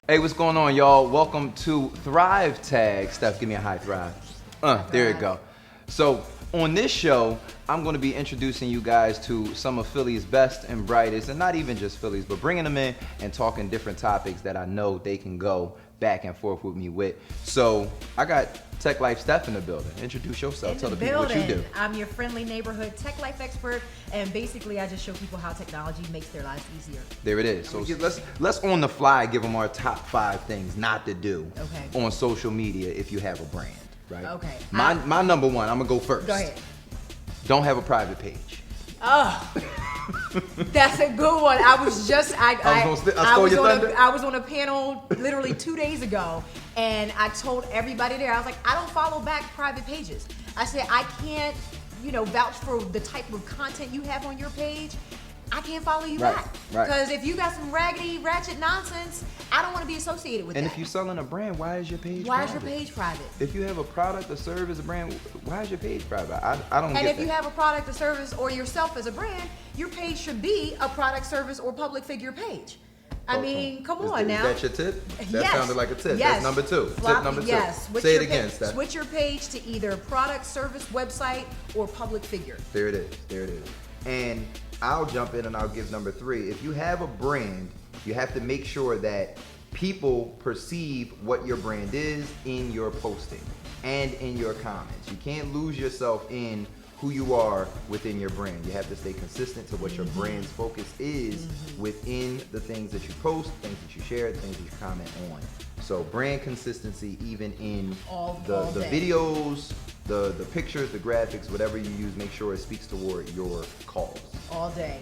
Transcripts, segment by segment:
Hey, what's going on, y'all? Welcome to Thrive Tag. Steph, give me a high thrive. There you go. So on this show, I'm going to be introducing you guys to some of Philly's best and brightest, and not even just Philly's, but bringing them in and talking different topics that I know they can go back and forth with me with. So I got Tech Life Steph in the building. Introduce yourself. Tell the people what you do. I'm your friendly neighborhood Tech Life expert, and basically I just show people how technology makes their lives easier. There it is. So let's on the fly give them our top 5 things not to do on social media if you have a brand, right? Okay. My number one, I'm gonna go first. Go ahead. Don't have a private page. Oh, that's a good one. I was on a panel literally 2 days ago, and I told everybody there, I was like, I don't follow back private pages. I said, I can't, vouch for the type of content you have on your page. I can't follow you back. Right. Because if you got some raggedy, ratchet nonsense, I don't want to be associated with that. And if you're selling a brand, why is your page private? Why is your page private? If you have a product or service, a brand, why is your page private? I don't get And if that. you have a product or service or yourself as a brand, your page should be a product, service, or public figure page. I mean, come on now. Is that your tip? That Yes. sounded like a tip. Yes. That's number 2. Tip number 2. Yes. Say it again, Steph. Switch your page to either product, service, website, or public figure. There it is. And I'll jump in and I'll give number 3. If you have a brand, you have to make sure that people perceive what your brand is in your posting and in your comments. You can't lose yourself in who you are within your brand. You have to stay consistent to what your brand's focus is within the things that you post, things that you share, the things that you comment on. So brand consistency even in the videos, the pictures, the graphics, whatever you use, make sure it speaks toward your cause. All day.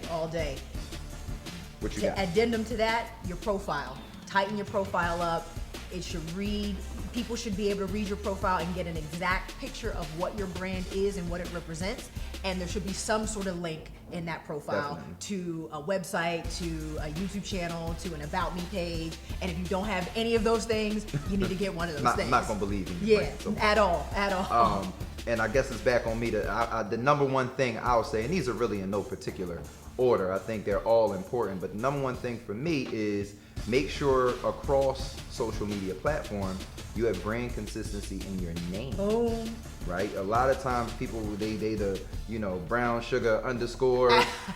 What you got? Addendum to that, your profile. Tighten your profile up. It should read, people should be able to read your profile and get an exact picture of what your brand is and what it represents. And there should be some sort of link in that profile to a website, to a YouTube channel, to an About Me page. And if you don't have any of those things, you need to get one of those things. I'm not gonna believe you. Yeah, at all. And I guess it's back on me to, the number one thing I'll say, and these are really in no particular order, I think they're all important, but the number one thing for me is make sure across social media platforms you have brand consistency in your name. Boom. Right? A lot of times people, they the brown sugar underscore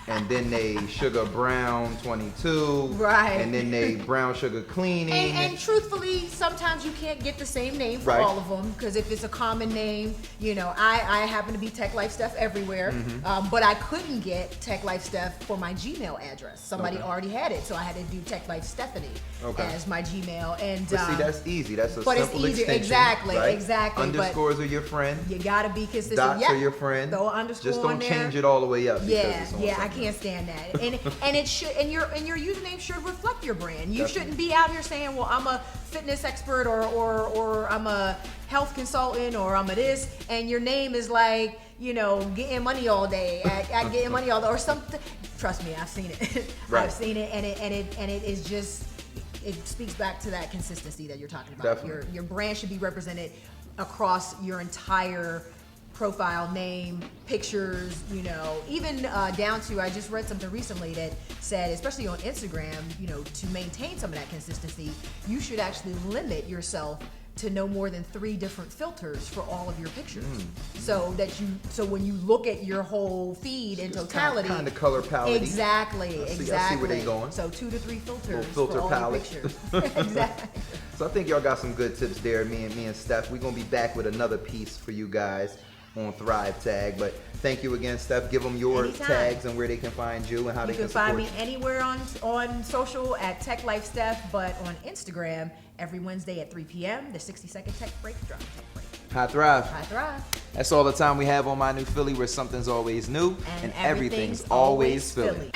and then they sugar brown 22. Right. And then they brown sugar cleaning. And truthfully, sometimes you can't get the same name for all of them, because if it's a common name, I happen to be Tech Life Steph everywhere, but I couldn't get Tech Life Steph for my Gmail address. Somebody already had it, so I had to do Tech Life Stephanie as my Gmail. And but see, that's easy. That's a but simple it's easier. extension. Exactly. Underscores are your friend. You gotta be consistent. Dots are your friend. Throw an underscore Just don't on there. change it all the way up. I can't stand that. And it should, and your username should reflect your brand. You shouldn't be out here saying, well, I'm a fitness expert or I'm a health consultant or I'm a this, and your name is like, getting money all day at getting money all day or something. Trust me, I've seen it. I've seen it, and it is just, it speaks back to that consistency that you're talking about. Definitely. Your brand should be represented across your entire profile, name, pictures, even down to, I just read something recently that said, especially on Instagram, to maintain some of that consistency, you should actually limit yourself to no more than 3 different filters for all of your pictures. So when you look at your whole feed in totality, kind of color palette. Exactly. I see where they going. So 2 to 3 filters filter for all palette. your pictures. Exactly. So I think y'all got some good tips there. Me and Steph, we're gonna be back with another piece for you guys on Thrive Tag. But thank you again, Steph. Give them your tags and where they can find you and how they can support you. You can find me anywhere on social at Tech Life Steph, but on Instagram every Wednesday at 3 p.m. the 60-second tech break, drop tech break. High Thrive. High Thrive. That's all the time we have on My New Philly, where something's always new and everything's always Philly.